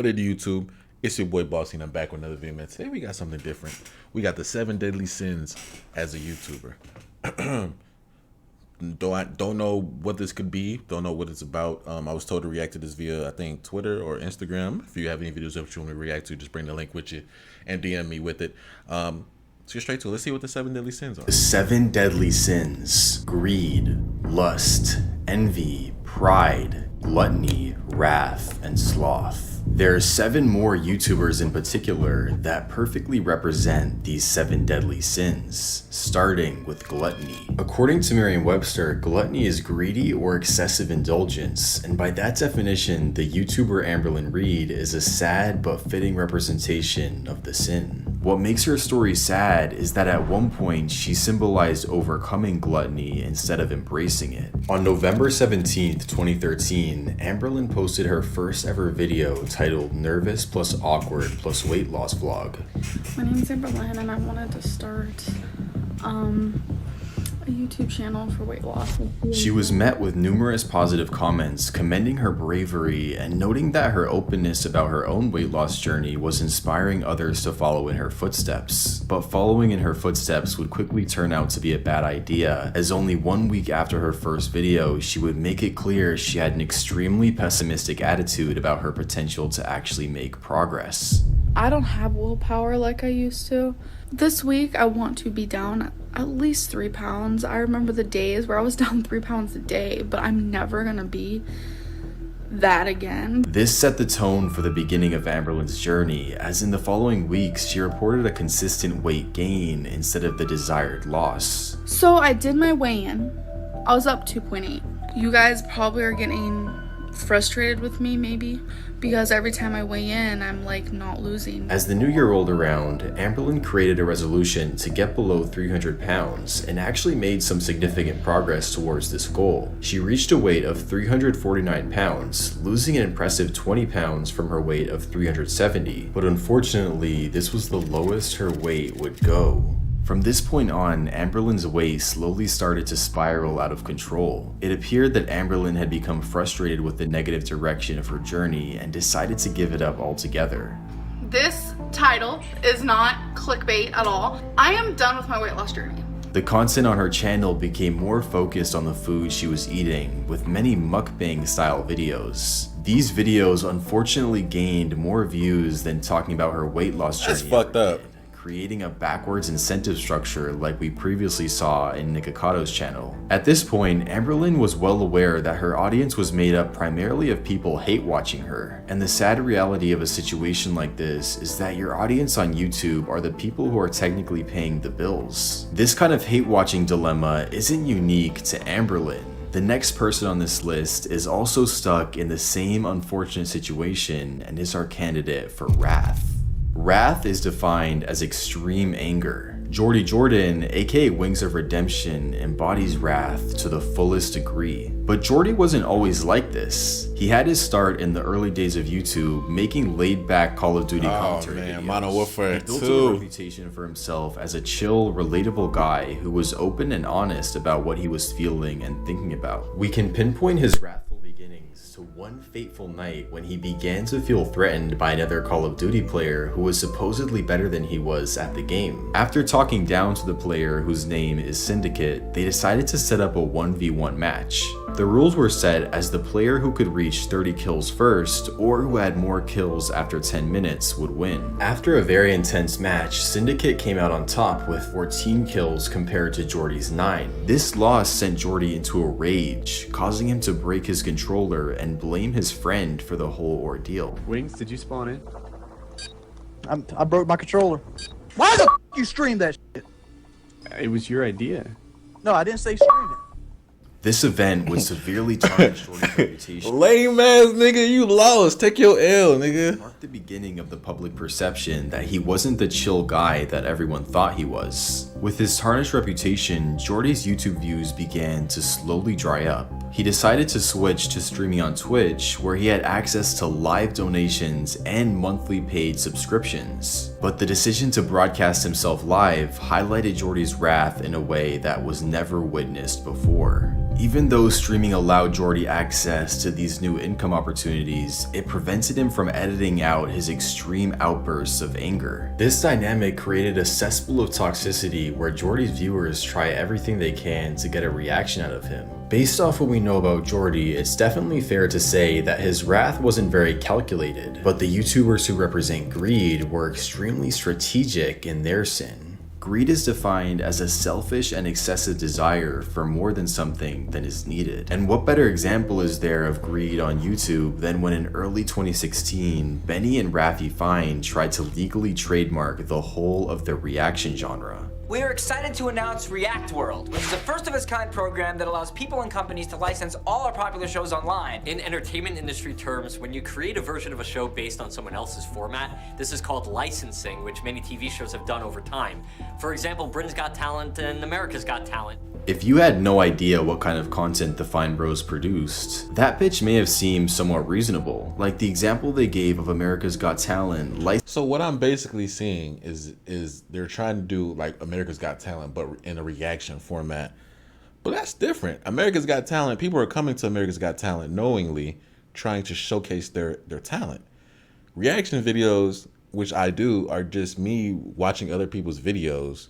What did YouTube? It's your boy Bossy, and I'm back with another video, man. Today we got something different. We got the 7 deadly sins as a YouTuber. Don't know what this could be. Don't know what it's about. I was told to react to this via, I think, Twitter or Instagram. If you have any videos that you want me to react to, just bring the link with you and DM me with it. Let's get straight to it. Let's see what the 7 deadly sins are. The 7 deadly sins: greed, lust, envy, pride, gluttony, wrath, and sloth. There are 7 more YouTubers in particular that perfectly represent these 7 deadly sins, starting with gluttony. According to Merriam-Webster, gluttony is greedy or excessive indulgence, and by that definition, the YouTuber Amberlynn Reed is a sad but fitting representation of the sin. What makes her story sad is that at one point she symbolized overcoming gluttony instead of embracing it. On November 17th, 2013, Amberlynn posted her first ever video titled Nervous plus Awkward plus Weight Loss Vlog. My name's Amberlynn and I wanted to start a YouTube channel for weight loss. She was met with numerous positive comments commending her bravery and noting that her openness about her own weight loss journey was inspiring others to follow in her footsteps. But following in her footsteps would quickly turn out to be a bad idea, as only 1 week after her first video, she would make it clear she had an extremely pessimistic attitude about her potential to actually make progress. I don't have willpower like I used to. This week I want to be down at least 3 pounds. I remember the days where I was down 3 pounds a day, but I'm never gonna be that again. This set the tone for the beginning of Amberlynn's journey, as in the following weeks she reported a consistent weight gain instead of the desired loss. So I did my weigh-in. I was up 2.8. You guys probably are getting frustrated with me maybe because every time I weigh in I'm like not losing. As the new year rolled around, Amberlynn created a resolution to get below 300 pounds and actually made some significant progress towards this goal. She reached a weight of 349 pounds, losing an impressive 20 pounds from her weight of 370, but unfortunately this was the lowest her weight would go. From this point on, Amberlynn's weight slowly started to spiral out of control. It appeared that Amberlynn had become frustrated with the negative direction of her journey and decided to give it up altogether. This title is not clickbait at all. I am done with my weight loss journey. The content on her channel became more focused on the food she was eating, with many mukbang style videos. These videos unfortunately gained more views than talking about her weight loss journey. That's fucked up. Creating a backwards incentive structure like we previously saw in Nikocato's channel. At this point, Amberlynn was well aware that her audience was made up primarily of people hate watching her, and the sad reality of a situation like this is that your audience on YouTube are the people who are technically paying the bills. This kind of hate watching dilemma isn't unique to Amberlynn. The next person on this list is also stuck in the same unfortunate situation and is our candidate for wrath. Wrath is defined as extreme anger. Jordy Jordan, aka Wings of Redemption, embodies wrath to the fullest degree. But Jordy wasn't always like this. He had his start in the early days of YouTube making laid-back Call of Duty commentary videos. Modern Warfare He built 2. a reputation for himself as a chill, relatable guy who was open and honest about what he was feeling and thinking about. We can pinpoint his wrathful beginnings to one fateful night when he began to feel threatened by another Call of Duty player who was supposedly better than he was at the game. After talking down to the player whose name is Syndicate, they decided to set up a 1v1 match. The rules were set as the player who could reach 30 kills first, or who had more kills after 10 minutes, would win. After a very intense match, Syndicate came out on top with 14 kills compared to Jordy's 9. This loss sent Jordy into a rage, causing him to break his controller and blame his friend for the whole ordeal. Wings, did you spawn in? I broke my controller. Why the f you stream that shit? It was your idea. No, I didn't say stream it. This event would severely tarnish Jordy's reputation. Lame ass nigga, you lost. Take your L, nigga. Marked the beginning of the public perception that he wasn't the chill guy that everyone thought he was. With his tarnished reputation, Jordy's YouTube views began to slowly dry up. He decided to switch to streaming on Twitch, where he had access to live donations and monthly paid subscriptions. But the decision to broadcast himself live highlighted Jordy's wrath in a way that was never witnessed before. Even though streaming allowed Jordy access to these new income opportunities, it prevented him from editing out his extreme outbursts of anger. This dynamic created a cesspool of toxicity where Jordy's viewers try everything they can to get a reaction out of him. Based off what we know about Jordy, it's definitely fair to say that his wrath wasn't very calculated, but the YouTubers who represent greed were extremely strategic in their sin. Greed is defined as a selfish and excessive desire for more than something that is needed. And what better example is there of greed on YouTube than when in early 2016, Benny and Rafi Fine tried to legally trademark the whole of the reaction genre. We are excited to announce React World, which is a first-of-its-kind program that allows people and companies to license all our popular shows online. In entertainment industry terms, when you create a version of a show based on someone else's format, this is called licensing, which many TV shows have done over time. For example, Britain's Got Talent and America's Got Talent. If you had no idea what kind of content the Fine Bros produced, that pitch may have seemed somewhat reasonable, like the example they gave of America's Got Talent. So what I'm basically seeing is they're trying to do like America's Got Talent, but in a reaction format. But that's different. America's Got Talent, people are coming to America's Got Talent knowingly trying to showcase their talent. Reaction videos, which I do, are just me watching other people's videos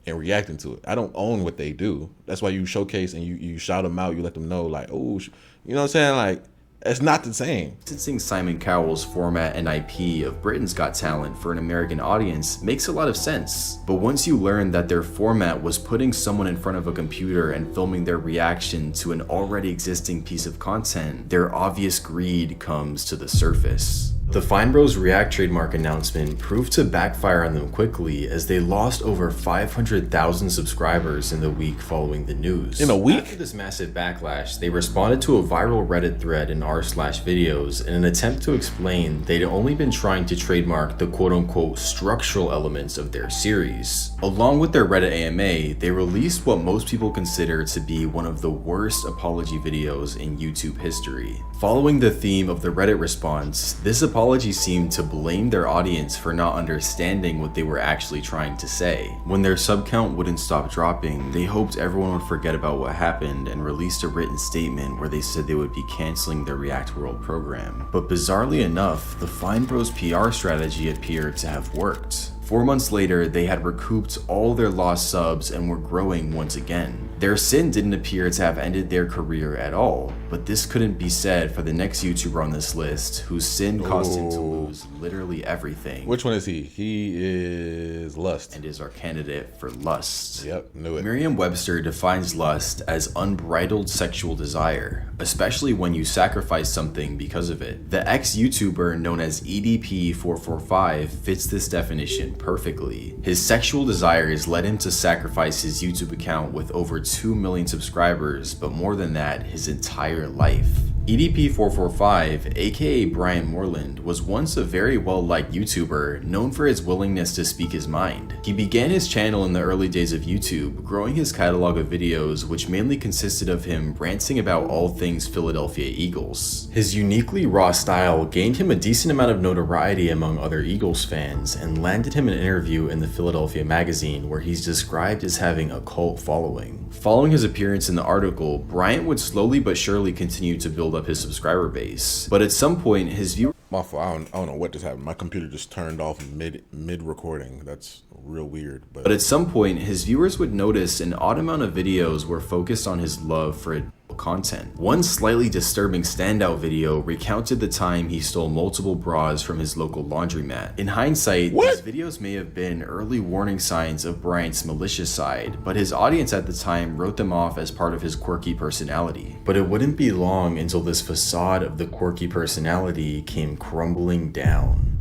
and reacting to it. I don't own what they do. That's why you showcase and you shout them out. You let them know, like, oh, you know what I'm saying? Like, it's not the same. Licensing Simon Cowell's format and IP of Britain's Got Talent for an American audience makes a lot of sense. But once you learn that their format was putting someone in front of a computer and filming their reaction to an already existing piece of content, their obvious greed comes to the surface. The Fine Bros React trademark announcement proved to backfire on them quickly as they lost over 500,000 subscribers in the week following the news. In a week? After this massive backlash, they responded to a viral Reddit thread in r/videos in an attempt to explain they'd only been trying to trademark the quote-unquote structural elements of their series. Along with their Reddit AMA, they released what most people consider to be one of the worst apology videos in YouTube history. Following the theme of the Reddit response, this apology seemed to blame their audience for not understanding what they were actually trying to say. When their sub count wouldn't stop dropping, they hoped everyone would forget about what happened and released a written statement where they said they would be canceling their React World program. But bizarrely enough, the Fine Bros PR strategy appeared to have worked. 4 months later, they had recouped all their lost subs and were growing once again. Their sin didn't appear to have ended their career at all, but this couldn't be said for the next YouTuber on this list, whose sin caused him to lose literally everything. Which one is he? He is Lust. And is our candidate for lust. Yep, knew it. Merriam-Webster defines lust as unbridled sexual desire, especially when you sacrifice something because of it. The ex-YouTuber known as EDP445 fits this definition perfectly. His sexual desires led him to sacrifice his YouTube account with over 2 million subscribers, but more than that, his entire life. EDP445, aka Brian Moreland, was once a very well-liked YouTuber known for his willingness to speak his mind. He began his channel in the early days of YouTube, growing his catalog of videos which mainly consisted of him ranting about all things Philadelphia Eagles. His uniquely raw style gained him a decent amount of notoriety among other Eagles fans and landed him an interview in the Philadelphia magazine where he's described as having a cult following. Following his appearance in the article, Bryant would slowly but surely continue to build up his subscriber base, but at some point his viewers My fault. I don't know what just happened. My computer just turned off mid recording. That's real weird. But at some point his viewers would notice an odd amount of videos were focused on his love for adult content. One slightly disturbing standout video recounted the time he stole multiple bras from his local laundromat. In hindsight, these videos may have been early warning signs of Bryant's malicious side, but his audience at the time wrote them off as part of his quirky personality. But it wouldn't be long until this facade of the quirky personality came crumbling down.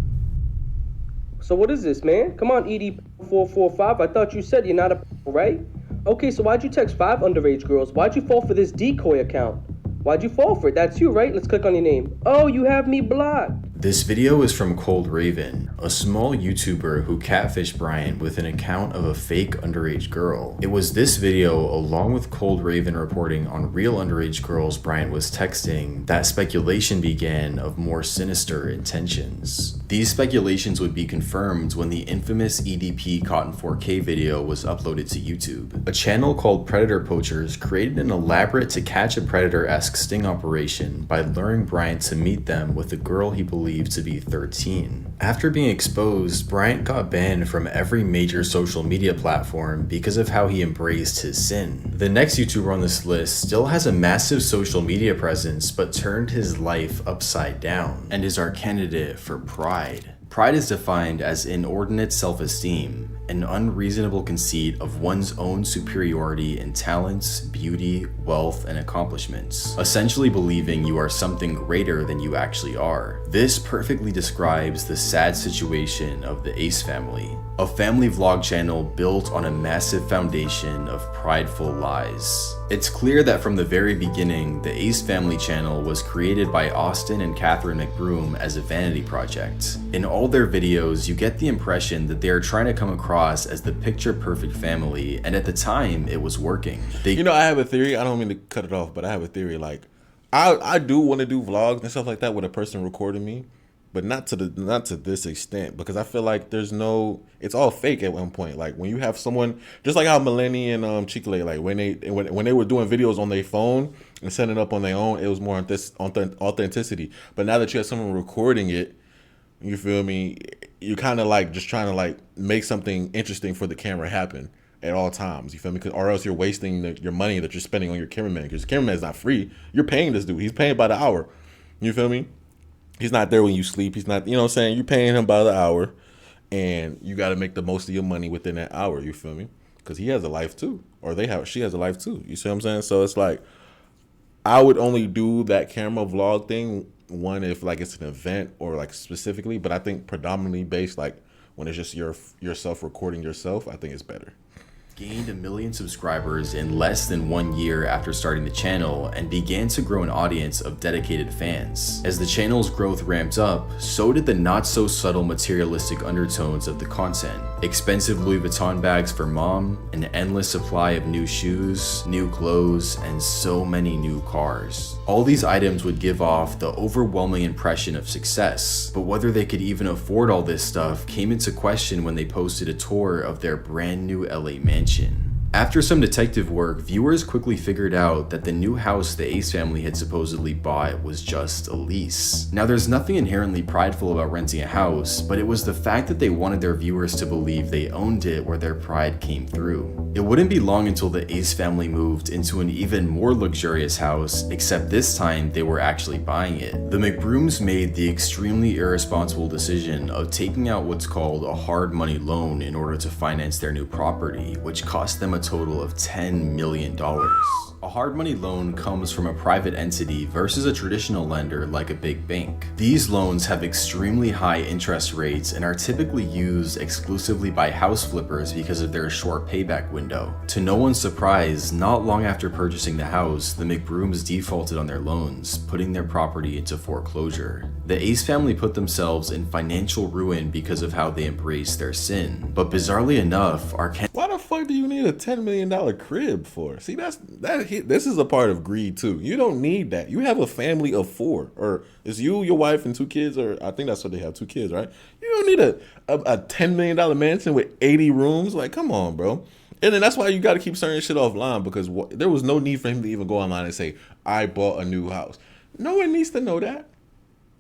So what is this, man? Come on, ED445. I thought you said you're not a right? Okay, so why'd you text 5 underage girls? Why'd you fall for this decoy account? Why'd you fall for it? That's you, right? Let's click on your name. Oh, you have me blocked. This video is from Cold Raven, a small YouTuber who catfished Bryant with an account of a fake underage girl. It was this video, along with Cold Raven reporting on real underage girls Bryant was texting, that speculation began of more sinister intentions. These speculations would be confirmed when the infamous EDP caught in 4K video was uploaded to YouTube. A channel called Predator Poachers created an elaborate to catch a predator-esque sting operation by luring Bryant to meet them with a girl he believed to be 13. After being exposed, Bryant got banned from every major social media platform because of how he embraced his sin. The next YouTuber on this list still has a massive social media presence but turned his life upside down, and is our candidate for Pride. Pride is defined as inordinate self-esteem, an unreasonable conceit of one's own superiority in talents, beauty, wealth, and accomplishments, essentially believing you are something greater than you actually are. This perfectly describes the sad situation of the Ace family, a family vlog channel built on a massive foundation of prideful lies. It's clear that from the very beginning, the Ace Family channel was created by Austin and Catherine McBroom as a vanity project. In all their videos, you get the impression that they are trying to come across as the picture-perfect family, and at the time, it was working. You know, I have a theory. I don't mean to cut it off, but I have a theory. Like, I do want to do vlogs and stuff like that with a person recording me, but not to this extent, because I feel like it's all fake at one point. Like when you have someone, just like how Melanie and Chikle, like when they were doing videos on their phone and setting it up on their own, it was more on this authenticity. But now that you have someone recording it, you feel me, you kind of like just trying to like make something interesting for the camera happen at all times, you feel me? Or else you're wasting your money that you're spending on your cameraman, because the cameraman is not free. You're paying this dude. He's paying by the hour. You feel me? He's not there when you sleep. He's not, you know what I'm saying? You're paying him by the hour, and you got to make the most of your money within that hour. You feel me? Because he has a life too, or she has a life too. You see what I'm saying? So it's like, I would only do that camera vlog thing, one, if like it's an event or like specifically, but I think predominantly based like when it's just yourself recording yourself, I think it's better. Gained 1 million subscribers in less than 1 year after starting the channel, and began to grow an audience of dedicated fans. As the channel's growth ramped up, so did the not so subtle materialistic undertones of the content. Expensive Louis Vuitton bags for mom, an endless supply of new shoes, new clothes, and so many new cars. All these items would give off the overwhelming impression of success, but whether they could even afford all this stuff came into question when they posted a tour of their brand new LA mansion. After some detective work, viewers quickly figured out that the new house the Ace family had supposedly bought was just a lease. Now, there's nothing inherently prideful about renting a house, but it was the fact that they wanted their viewers to believe they owned it where their pride came through. It wouldn't be long until the Ace family moved into an even more luxurious house, except this time they were actually buying it. The McBrooms made the extremely irresponsible decision of taking out what's called a hard money loan in order to finance their new property, which cost them a total of $10 million. A hard money loan comes from a private entity versus a traditional lender like a big bank. These loans have extremely high interest rates and are typically used exclusively by house flippers because of their short payback window. To no one's surprise, not long after purchasing the house, the McBrooms defaulted on their loans, putting their property into foreclosure. The Ace family put themselves in financial ruin because of how they embraced their sin. But bizarrely enough, why the fuck do you need a $10 million crib for? See, this is a part of greed too. You don't need that. You have a family of 4, or it's you, your wife, and 2 kids, or I think that's what they have, 2 kids, right? You don't need a $10 million mansion with 80 rooms. Like, come on, bro. And then that's why you got to keep certain shit offline, because there was no need for him to even go online and say, I bought a new house. No one needs to know that.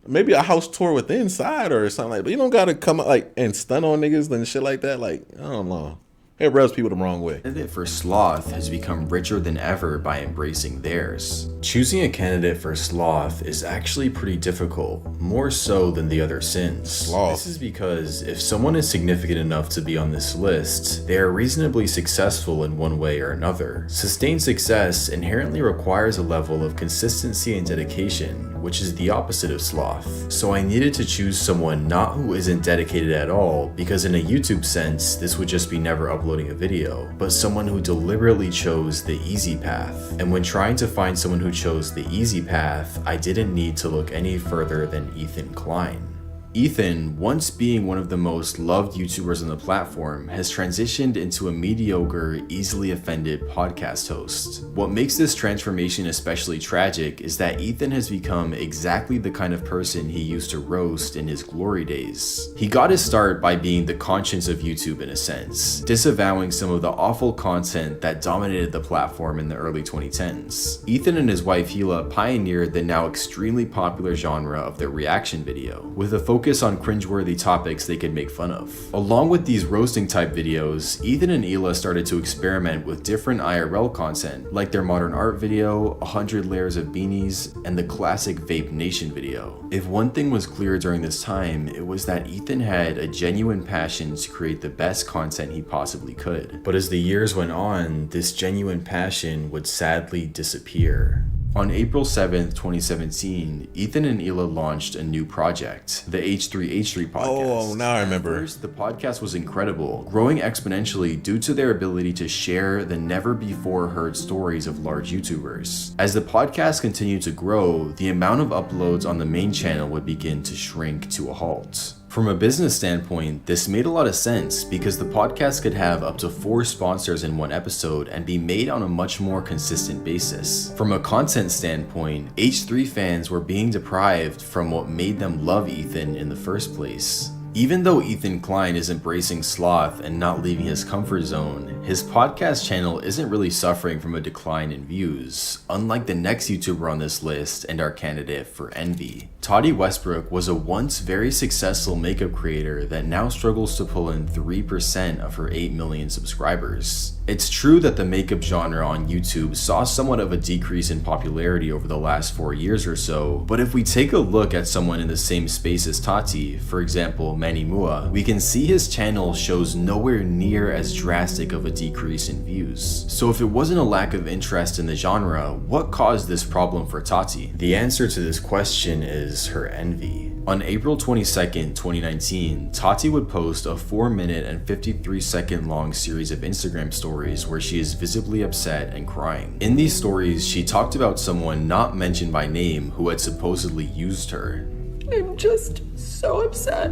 Maybe a house tour with the inside or something like that. But you don't got to come out like and stun on niggas and shit like that. Like, I don't know. It rubs people the wrong way. Candidate for sloth has become richer than ever by embracing theirs. Choosing a candidate for sloth is actually pretty difficult, more so than the other sins. Sloth. This is because if someone is significant enough to be on this list, they are reasonably successful in one way or another. Sustained success inherently requires a level of consistency and dedication, which is the opposite of sloth. So I needed to choose someone not who isn't dedicated at all, because in a YouTube sense, this would just be never uploading a video, but someone who deliberately chose the easy path. And when trying to find someone who chose the easy path, I didn't need to look any further than Ethan Klein. Ethan, once being one of the most loved YouTubers on the platform, has transitioned into a mediocre, easily offended podcast host. What makes this transformation especially tragic is that Ethan has become exactly the kind of person he used to roast in his glory days. He got his start by being the conscience of YouTube in a sense, disavowing some of the awful content that dominated the platform in the early 2010s. Ethan and his wife Hila pioneered the now extremely popular genre of the reaction video, with a focus on cringeworthy topics they could make fun of. Along with these roasting type videos, Ethan and Hila started to experiment with different IRL content, like their modern art video, 100 layers of beanies, and the classic Vape Nation video. If one thing was clear during this time, it was that Ethan had a genuine passion to create the best content he possibly could. But as the years went on, this genuine passion would sadly disappear. On April 7th, 2017, Ethan and Hila launched a new project, the H3H3 podcast. Oh, now I remember. At first, the podcast was incredible, growing exponentially due to their ability to share the never-before-heard stories of large YouTubers. As the podcast continued to grow, the amount of uploads on the main channel would begin to shrink to a halt. From a business standpoint, this made a lot of sense because the podcast could have up to 4 sponsors in one episode and be made on a much more consistent basis. From a content standpoint, H3 fans were being deprived from what made them love Ethan in the first place. Even though Ethan Klein is embracing sloth and not leaving his comfort zone, his podcast channel isn't really suffering from a decline in views, unlike the next YouTuber on this list and our candidate for envy. Toddy Westbrook was a once very successful makeup creator that now struggles to pull in 3% of her 8 million subscribers. It's true that the makeup genre on YouTube saw somewhat of a decrease in popularity over the last 4 years or so, but if we take a look at someone in the same space as Tati, for example Manny Mua, we can see his channel shows nowhere near as drastic of a decrease in views. So if it wasn't a lack of interest in the genre, what caused this problem for Tati? The answer to this question is her envy. On April 22nd, 2019, Tati would post a 4-minute and 53-second long series of Instagram stories where she is visibly upset and crying. In these stories, she talked about someone not mentioned by name who had supposedly used her. I'm just so upset.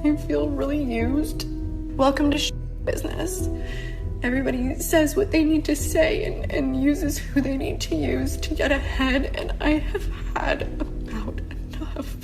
I feel really used. Welcome to business. Everybody says what they need to say and uses who they need to use to get ahead, and I have had about enough.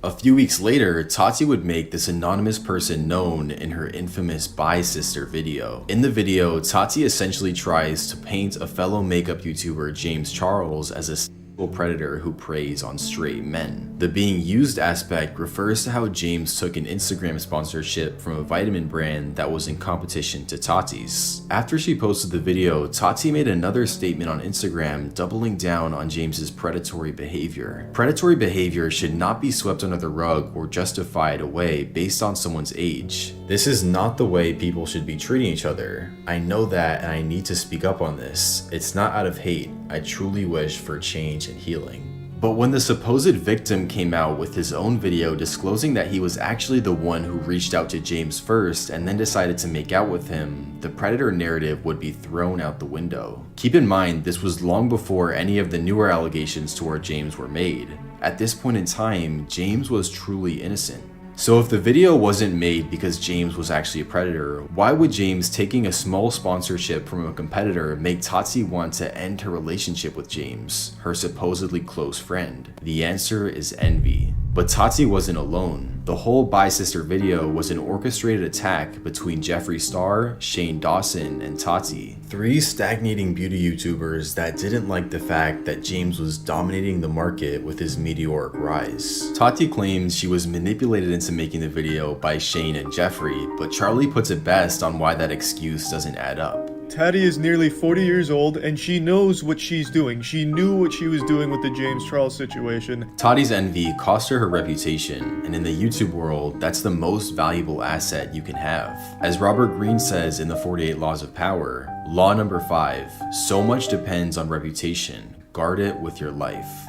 A few weeks later, Tati would make this anonymous person known in her infamous Bye Sister video. In the video, Tati essentially tries to paint a fellow makeup YouTuber, James Charles, as a predator who preys on straight men. The being used aspect refers to how James took an Instagram sponsorship from a vitamin brand that was in competition to Tati's. After she posted the video, Tati made another statement on Instagram doubling down on James's predatory behavior. Predatory behavior should not be swept under the rug or justified away based on someone's age. This is not the way people should be treating each other. I know that and I need to speak up on this. It's not out of hate. I truly wish for change and healing. But when the supposed victim came out with his own video disclosing that he was actually the one who reached out to James first and then decided to make out with him, the predator narrative would be thrown out the window. Keep in mind, this was long before any of the newer allegations toward James were made. At this point in time, James was truly innocent. So if the video wasn't made because James was actually a predator, why would James taking a small sponsorship from a competitor make Tati want to end her relationship with James, her supposedly close friend? The answer is envy. But Tati wasn't alone. The whole Bye Sister video was an orchestrated attack between Jeffree Star, Shane Dawson, and Tati. 3 stagnating beauty YouTubers that didn't like the fact that James was dominating the market with his meteoric rise. Tati claims she was manipulated into making the video by Shane and Jeffree, but Charlie puts it best on why that excuse doesn't add up. Tati is nearly 40 years old and she knows what she's doing. She knew what she was doing with the James Charles situation. Tati's envy cost her reputation, and in the YouTube world, that's the most valuable asset you can have. As Robert Greene says in the 48 Laws of Power, Law number 5, so much depends on reputation. guard it with your life.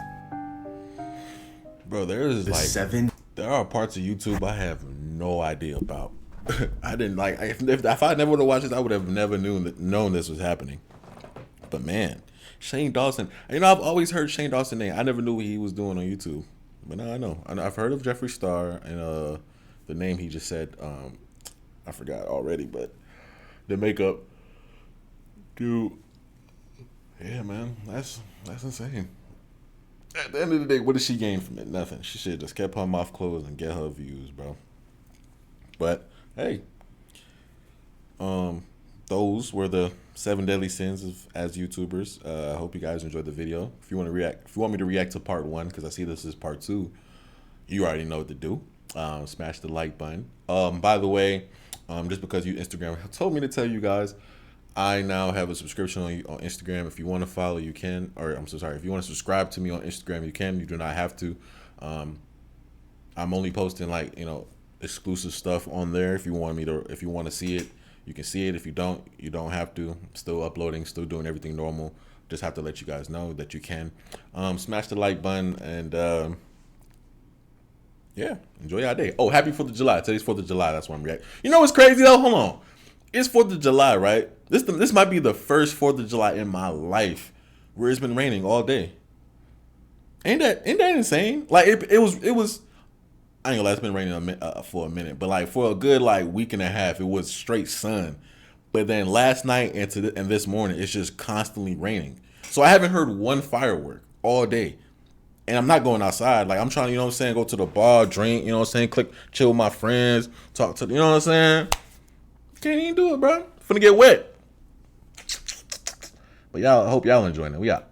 Bro, there's The like 7 there are parts of YouTube I have no idea about. I didn't like if I never would have watched this, I would have never known this was happening. But man, Shane Dawson. You know, I've always heard Shane Dawson name. I never knew what he was doing on YouTube. But now I know. I've heard of Jeffree Star and the name he just said. I forgot already, but the makeup, dude. Yeah, man, that's insane. At the end of the day, what did she gain from it? Nothing. She should have just kept her mouth closed and get her views, bro. But hey, those were the 7 deadly sins as YouTubers. I hope you guys enjoyed the video. If you want me to react to part 1, because I see this is part 2, you already know what to do. Smash the like button. By the way, just because Instagram told me to tell you guys, I now have a subscription on Instagram. If you want to follow, you can. Or I'm so sorry. If you want to subscribe to me on Instagram, you can. You do not have to. I'm only posting exclusive stuff on there. If you want to see it, you can see it. If you don't have to. I'm still uploading, still doing everything normal. Just have to let you guys know that you can. Smash the like button and yeah, enjoy your day. Oh, happy 4th of July. Today's 4th of July. That's why I'm reacting. You know what's crazy though? Hold on. It's 4th of July, right? This might be the first 4th of July in my life where it's been raining all day. Ain't that insane? Like it was. I ain't gonna lie, it's been raining for a minute, but like for a good week and a half, it was straight sun. But then last night and this morning, it's just constantly raining. So I haven't heard one firework all day. And I'm not going outside. Like I'm trying to, you know what I'm saying, go to the bar, drink, you know what I'm saying, chill with my friends, talk to, you know what I'm saying? Can't even do it, bro. Finna get wet. But y'all, I hope y'all enjoying it. We out.